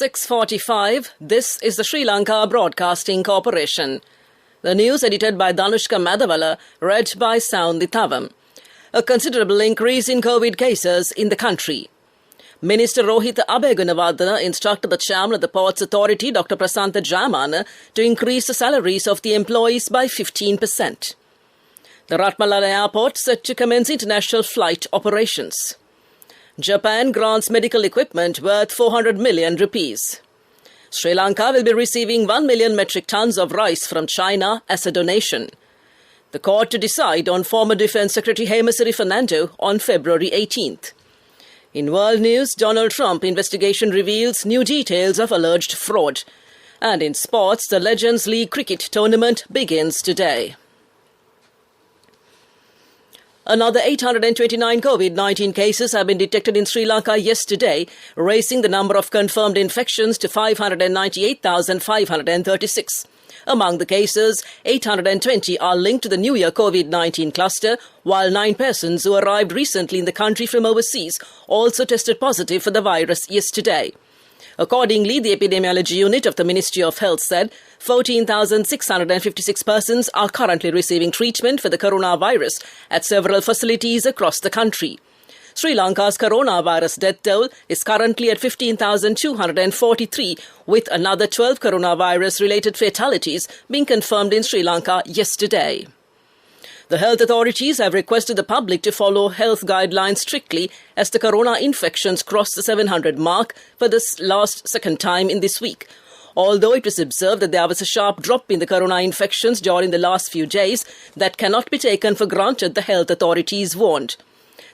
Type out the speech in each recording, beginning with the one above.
6:45. This is the Sri Lanka Broadcasting Corporation. The news edited by Danushka Madhavala, read by Soundi Thavam. A considerable increase in COVID cases in the country. Minister Rohitha Abegunawardena instructed the chairman of the Ports Authority, Dr. Prasantha Jayamana, to increase the salaries of the employees by 15%. The Ratmalala Airport set to commence international flight operations. Japan grants medical equipment worth 400 million rupees. Sri Lanka will be receiving 1 million metric tons of rice from China as a donation. The court to decide on former Defence Secretary Hemasiri Fernando on February 18th. In world news, Donald Trump investigation reveals new details of alleged fraud. And in sports, the Legends League cricket tournament begins today. Another 829 COVID-19 cases have been detected in Sri Lanka yesterday, raising the number of confirmed infections to 598,536. Among the cases, 820 are linked to the New Year COVID-19 cluster, while 9 persons who arrived recently in the country from overseas also tested positive for the virus yesterday. Accordingly, the epidemiology unit of the Ministry of Health said 14,656 persons are currently receiving treatment for the coronavirus at several facilities across the country. Sri Lanka's coronavirus death toll is currently at 15,243, with another 12 coronavirus-related fatalities being confirmed in Sri Lanka yesterday. The health authorities have requested the public to follow health guidelines strictly as the corona infections crossed the 700 mark for the second time in this week. Although it was observed that there was a sharp drop in the corona infections during the last few days, that cannot be taken for granted, the health authorities warned.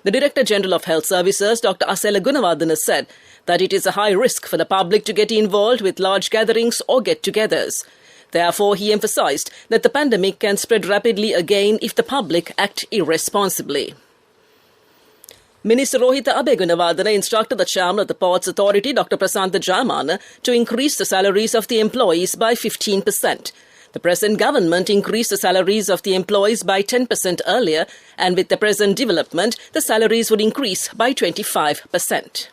The Director General of Health Services, Dr. Asela Gunawardena, said that it is a high risk for the public to get involved with large gatherings or get-togethers. Therefore, he emphasized that the pandemic can spread rapidly again if the public act irresponsibly. Minister Rohitha Abegunawardena instructed the chairman of the Ports Authority, Dr. Prasantha Jayamana, to increase the salaries of the employees by 15%. The present government increased the salaries of the employees by 10% earlier, and with the present development, the salaries would increase by 25%.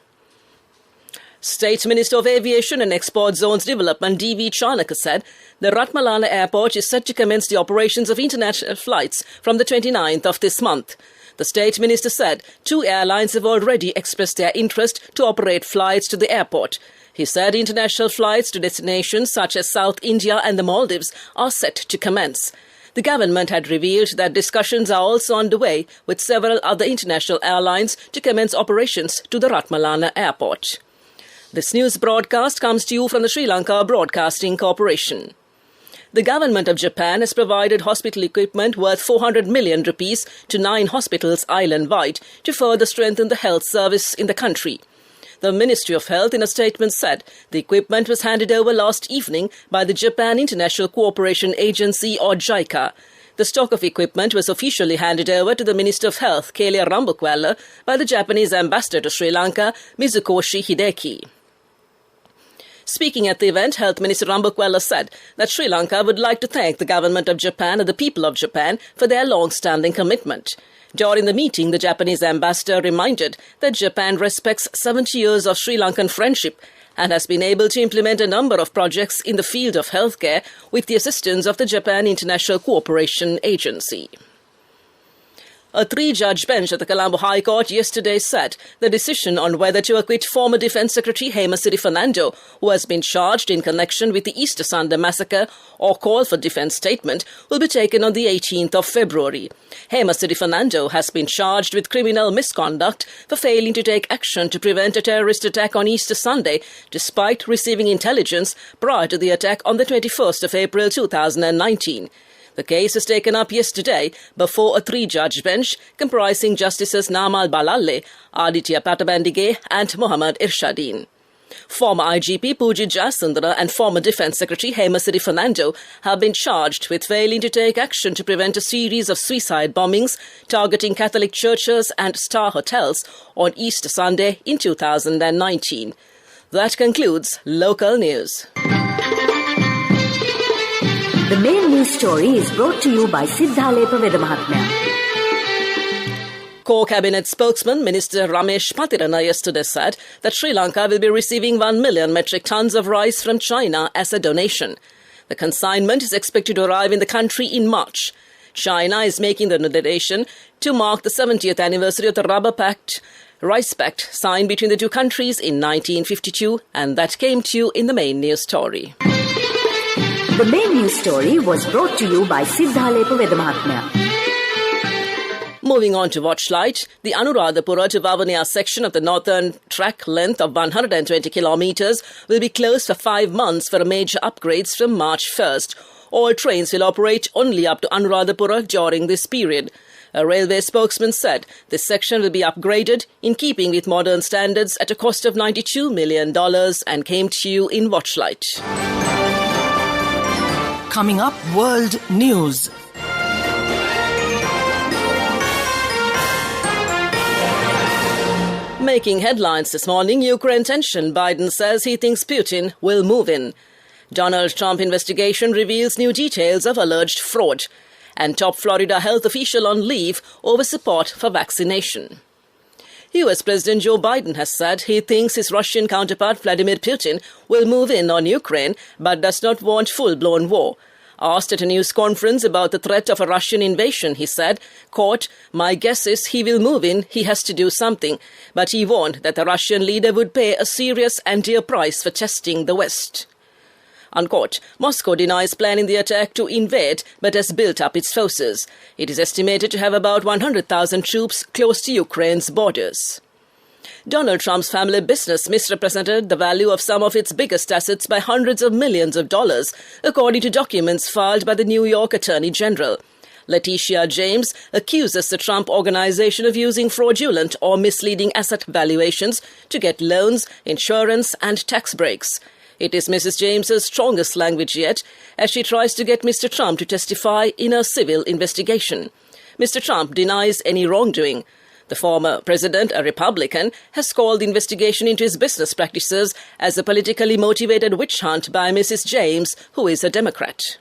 State Minister of Aviation and Export Zones Development D.V. Chanaka said the Ratmalala Airport is set to commence the operations of international flights from the 29th of this month. The State Minister said 2 airlines have already expressed their interest to operate flights to the airport. He said international flights to destinations such as South India and the Maldives are set to commence. The government had revealed that discussions are also underway with several other international airlines to commence operations to the Ratmalala Airport. This news broadcast comes to you from the Sri Lanka Broadcasting Corporation. The government of Japan has provided hospital equipment worth 400 million rupees to 9 hospitals island-wide to further strengthen the health service in the country. The Ministry of Health in a statement said the equipment was handed over last evening by the Japan International Cooperation Agency or JICA. The stock of equipment was officially handed over to the Minister of Health, Kelia Rambukwella, by the Japanese ambassador to Sri Lanka, Mizukoshi Hideki. Speaking at the event, Health Minister Rambukwella said that Sri Lanka would like to thank the government of Japan and the people of Japan for their long-standing commitment. During the meeting, the Japanese ambassador reminded that Japan respects 70 years of Sri Lankan friendship and has been able to implement a number of projects in the field of healthcare with the assistance of the Japan International Cooperation Agency. A 3-judge bench at the Colombo High Court yesterday said the decision on whether to acquit former Defence Secretary Hemasiri Fernando, who has been charged in connection with the Easter Sunday massacre, or call for defence statement, will be taken on the 18th of February. Hemasiri Fernando has been charged with criminal misconduct for failing to take action to prevent a terrorist attack on Easter Sunday, despite receiving intelligence prior to the attack on the 21st of April 2019. The case was taken up yesterday before a 3-judge bench comprising Justices Namal Balalle, Aditya Patabandige and Mohammad Irshadin. Former IGP Pujit Jayasundara and former Defence Secretary Hemasiri Fernando have been charged with failing to take action to prevent a series of suicide bombings targeting Catholic churches and star hotels on Easter Sunday in 2019. That concludes local news. The main news story is brought to you by Siddhalepa Vedamahatmya. Core Cabinet spokesman Minister Ramesh Patirana yesterday said that Sri Lanka will be receiving 1 million metric tons of rice from China as a donation. The consignment is expected to arrive in the country in March. China is making the donation to mark the 70th anniversary of the Rice Pact signed between the two countries in 1952, and that came to you in the main news story. The main news story was brought to you by Siddhalepa Vedamahatmya. Moving on to Watchlight, the Anuradhapura to Vavuniya section of the northern track length of 120 kilometres will be closed for 5 months for major upgrades from March 1st. All trains will operate only up to Anuradhapura during this period. A railway spokesman said this section will be upgraded in keeping with modern standards at a cost of $92 million and came to you in Watchlight. Coming up, World News. Making headlines this morning, Ukraine tension. Biden says he thinks Putin will move in. Donald Trump investigation reveals new details of alleged fraud. And top Florida health official on leave over support for vaccination. US President Joe Biden has said he thinks his Russian counterpart Vladimir Putin will move in on Ukraine but does not want full-blown war. Asked at a news conference about the threat of a Russian invasion, he said, quote, "My guess is he will move in, he has to do something." But he warned that the Russian leader would pay a serious and dear price for testing the West. Unquote. Moscow denies planning the attack to invade but has built up its forces. It is estimated to have about 100,000 troops close to Ukraine's borders. Donald Trump's family business misrepresented the value of some of its biggest assets by hundreds of millions of dollars, according to documents filed by the New York Attorney General. Letitia James accuses the Trump organization of using fraudulent or misleading asset valuations to get loans, insurance, and tax breaks. It is Mrs. James's strongest language yet, as she tries to get Mr. Trump to testify in a civil investigation. Mr. Trump denies any wrongdoing. The former president, a Republican, has called the investigation into his business practices as a politically motivated witch hunt by Mrs. James, who is a Democrat.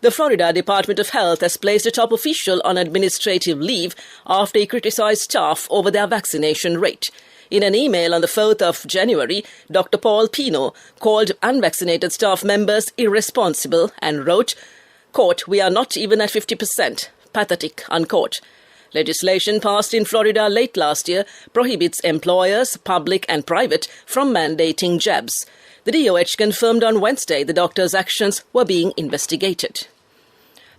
The Florida Department of Health has placed a top official on administrative leave after he criticized staff over their vaccination rate. In an email on the 4th of January, Dr. Paul Pino called unvaccinated staff members irresponsible and wrote, quote, "We are not even at 50%. Pathetic," unquote. Legislation passed in Florida late last year prohibits employers, public and private, from mandating jabs. The DOH confirmed on Wednesday the doctors' actions were being investigated.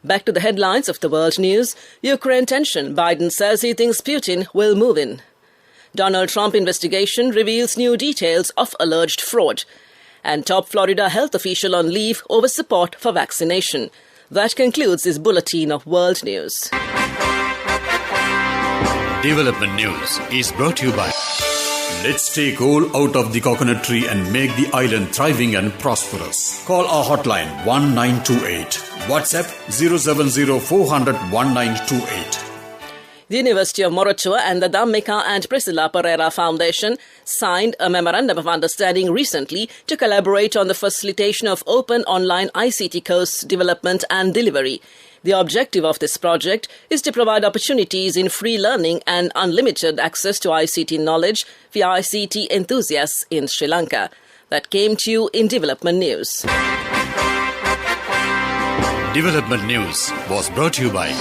Back to the headlines of the world news. Ukraine tension. Biden says he thinks Putin will move in. Donald Trump investigation reveals new details of alleged fraud. And top Florida health official on leave over support for vaccination. That concludes this bulletin of world news. Development News is brought to you by Let's take all out of the coconut tree and make the island thriving and prosperous. Call our hotline 1928. WhatsApp 070 400 1928. The University of Moratuwa and the Dhammika and Priscilla Pereira Foundation signed a memorandum of understanding recently to collaborate on the facilitation of open online ICT course development and delivery. The objective of this project is to provide opportunities in free learning and unlimited access to ICT knowledge for ICT enthusiasts in Sri Lanka. That came to you in Development News. Development News was brought to you by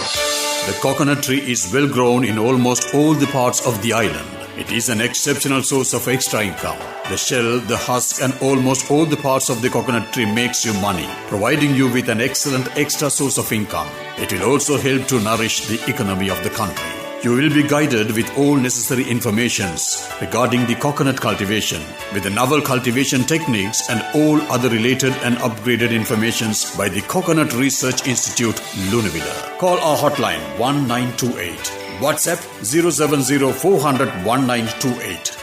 the coconut tree is well grown in almost all the parts of the island. It is an exceptional source of extra income. The shell, the husk and almost all the parts of the coconut tree makes you money, providing you with an excellent extra source of income. It will also help to nourish the economy of the country. You will be guided with all necessary informations regarding the coconut cultivation, with the novel cultivation techniques and all other related and upgraded informations by the Coconut Research Institute, Lunavilla. Call our hotline 1928. WhatsApp 070 400 1928.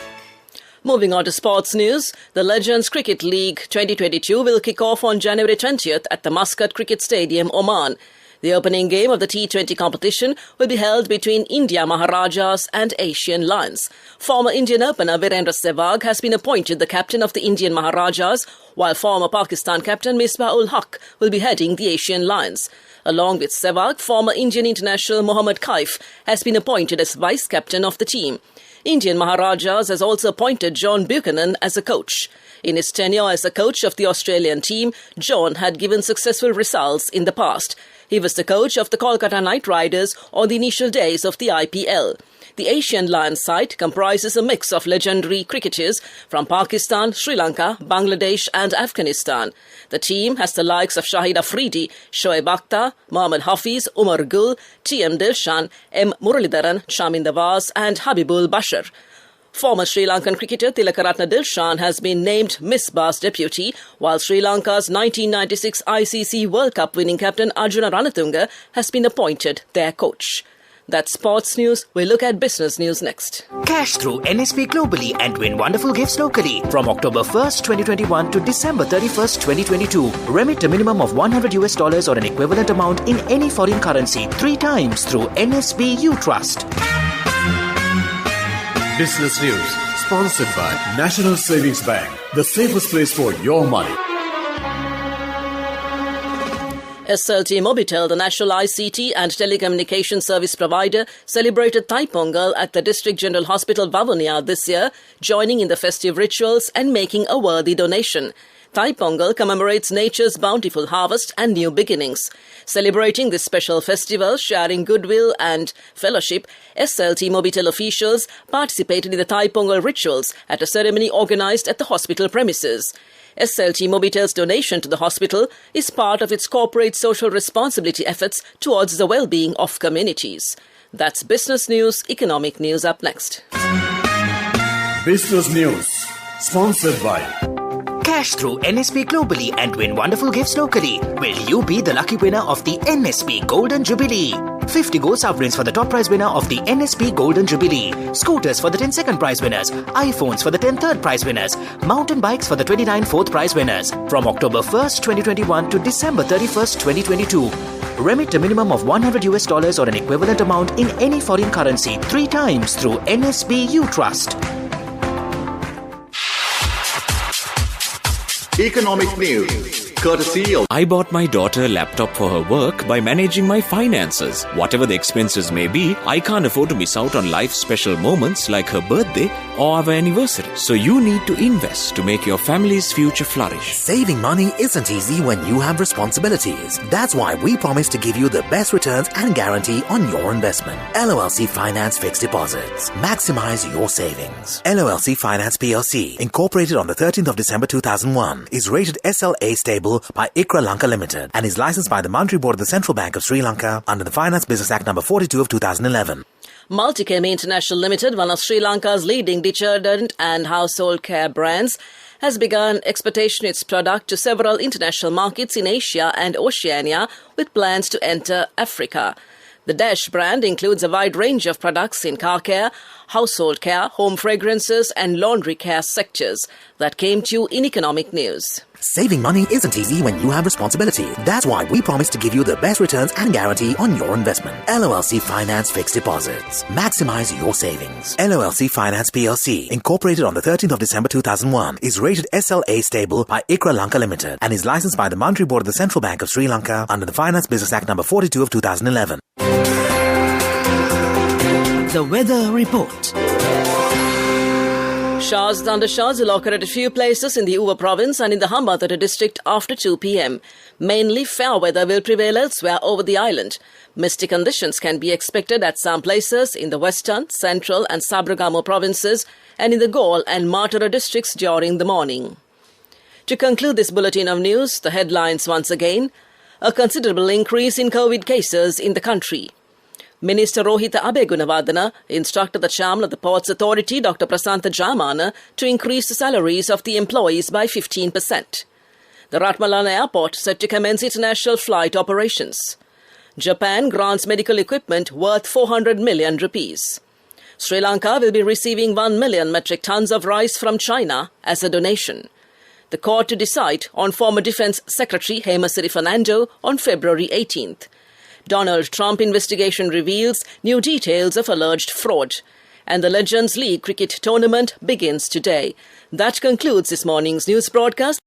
Moving on to sports news, the Legends Cricket League 2022 will kick off on January 20th at the Muscat Cricket Stadium, Oman. The opening game of the T20 competition will be held between India Maharajas and Asian Lions. Former Indian opener Virendra Sehwag has been appointed the captain of the Indian Maharajas, while former Pakistan captain Misbah-ul-Haq will be heading the Asian Lions. Along with Sehwag, former Indian international Mohammad Kaif has been appointed as vice-captain of the team. Indian Maharajas has also appointed John Buchanan as a coach. In his tenure as a coach of the Australian team, John had given successful results in the past. He was the coach of the Kolkata Knight Riders on the initial days of the IPL. The Asian Lions side comprises a mix of legendary cricketers from Pakistan, Sri Lanka, Bangladesh and Afghanistan. The team has the likes of Shahid Afridi, Shoaib Akhtar, Mohammad Hafiz, Umar Gul, T.M. Dilshan, M. Muralidharan, Shamin Nawaz and Habibul Bashar. Former Sri Lankan cricketer Tilakaratne Dilshan has been named Misbah's deputy, while Sri Lanka's 1996 ICC World Cup winning captain Arjuna Ranatunga has been appointed their coach. That's sports news. We'll look at business news next. Cash through NSB globally and win wonderful gifts locally. From October 1st, 2021 to December 31st, 2022. Remit a minimum of $100 or an equivalent amount in any foreign currency 3 times through NSB U Trust. Business News, sponsored by National Savings Bank, the safest place for your money. SLT Mobitel, the national ICT and telecommunication service provider, celebrated Thai Pongal at the District General Hospital Vavonia this year, joining in the festive rituals and making a worthy donation. Thai Pongal commemorates nature's bountiful harvest and new beginnings. Celebrating this special festival, sharing goodwill and fellowship, SLT Mobitel officials participated in the Thai Pongal rituals at a ceremony organized at the hospital premises. SLT Mobitel's donation to the hospital is part of its corporate social responsibility efforts towards the well-being of communities. That's business news. Economic news up next. Business News, sponsored by Cash through NSB globally and win wonderful gifts locally. Will you be the lucky winner of the NSB Golden Jubilee? 50 gold sovereigns for the top prize winner of the NSB Golden Jubilee. Scooters for the 10 second prize winners. iPhones for the 10 third prize winners. Mountain bikes for the 29 fourth prize winners. From October 1st, 2021 to December 31st, 2022. Remit a minimum of $100 or an equivalent amount in any foreign currency 3 times through NSB U Trust. Economic news, courtesy of... I bought my daughter a laptop for her work by managing my finances. Whatever the expenses may be, I can't afford to miss out on life's special moments like her birthday or our anniversary. So you need to invest to make your family's future flourish. Saving money isn't easy when you have responsibilities. That's why we promise to give you the best returns and guarantee on your investment. LOLC Finance Fixed Deposits. Maximize your savings. LOLC Finance PLC, incorporated on the 13th of December 2001, is rated SLA stable by ICRA Lanka Limited and is licensed by the Monetary Board of the Central Bank of Sri Lanka under the Finance Business Act No. 42 of 2011. Multichem International Limited, one of Sri Lanka's leading detergent and household care brands, has begun exportation of its product to several international markets in Asia and Oceania with plans to enter Africa. The Dash brand includes a wide range of products in car care, household care, home fragrances and laundry care sectors. That came to you in Economic News. Saving money isn't easy when you have responsibility. That's why we promise to give you the best returns and guarantee on your investment. LOLC Finance Fixed Deposits. Maximize your savings. LOLC Finance PLC, incorporated on the 13th of December 2001, is rated SLA stable by ICRA Lanka Limited and is licensed by the Monetary Board of the Central Bank of Sri Lanka under the Finance Business Act No. 42 of 2011. The Weather Report. Showers and thundershowers will occur at a few places in the Uva province and in the Hambantota district after 2 p.m. Mainly fair weather will prevail elsewhere over the island. Misty conditions can be expected at some places in the western, central and Sabragamo provinces and in the Gaul and Matara districts during the morning. To conclude this bulletin of news, the headlines once again. A considerable increase in COVID cases in the country. Minister Rohita Abegunawardena instructed the chairman of the Ports Authority, Dr. Prasantha Jamana, to increase the salaries of the employees by 15%. The Ratmalana Airport set to commence international flight operations. Japan grants medical equipment worth 400 million rupees. Sri Lanka will be receiving 1 million metric tons of rice from China as a donation. The court to decide on former Defence Secretary Hemasiri Fernando on February 18th. Donald Trump investigation reveals new details of alleged fraud. And the Legends League cricket tournament begins today. That concludes this morning's news broadcast.